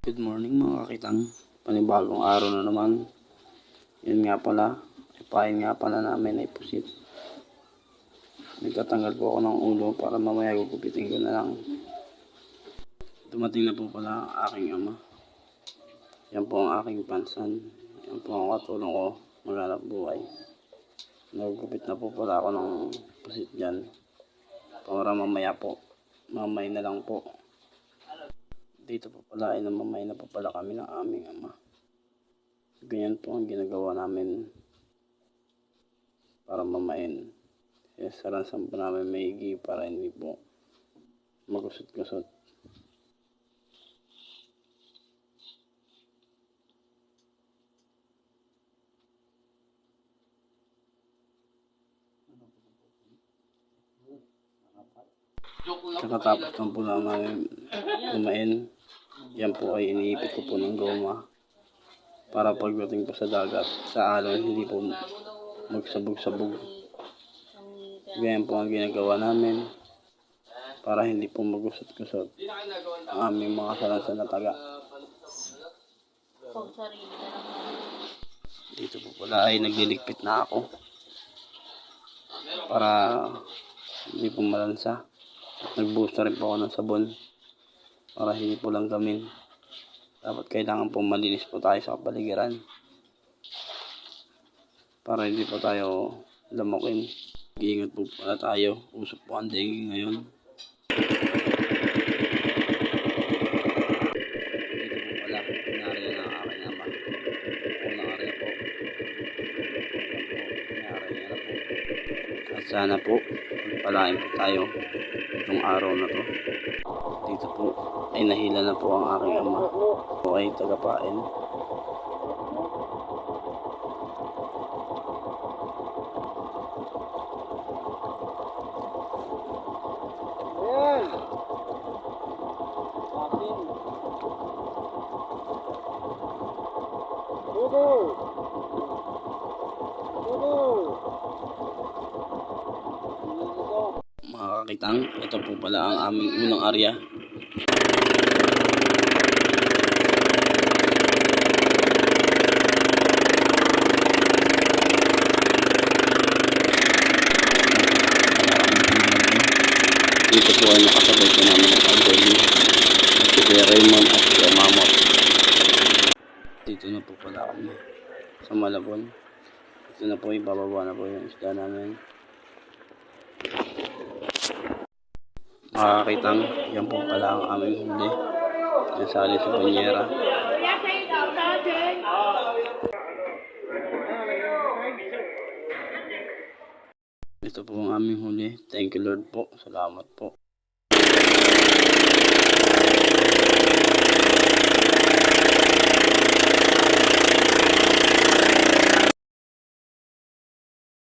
Good morning mga kakitang, panibagong araw na naman. Yun nga pala, ipahin nga pala namin ay pusit. Nagtatanggal po ako ng ulo para mamaya gugupitin ko na lang. Dumating na po pala ang aking ama. Yan po ang aking pansan. Yan po ang katulong ko maghanap buhay. Nagugupit na po pala ako ng pusit dyan para mamaya po, mamay na lang po. Dito po pala ay namamay na po pala kami ng aming ama. Ganyan po ang ginagawa namin para mamain. Saransan po namin maigi para hindi po magusot-gusot. Kakatapos lang po namin kumain. Yan po ay iniipit ko po ng goma para pagdating po sa dagat, sa alon, hindi po magsabog-sabog. Ganyan po ang ginagawa namin para hindi po magusot-gusot ang aming mga salansan na taga. Dito po pala ay nagliligpit na ako para hindi po malansa. Nagbuhos na rin po ako ng sabon para hindi po lang gamin. Dapat kailangan po malinis po tayo sa kapaligiran para hindi po tayo lamukin. Iingat po pala tayo. Usap po ang dengue ngayon. Dito po pala, pinari na ang aking ama. Unang area po. Pinari niya na po. At sana po, palain po tayo itong araw na to. Dito po ay nahila na po ang aking ama. Po ay tagapain. Ayan! Mga kakitang, ito po pala ang aming unang area. Dito po ay nakasabay ko namin ang Anthony, si Kuya Raymond at Kuya Mamot. Dito na po pala kami sa Malabon. Dito na po, ibababa na po yung isda namin. Makakitang, yan po pala ang aming huli. Nasali sa banyera. Ito po ang aming huli. Thank you Lord po. Salamat po.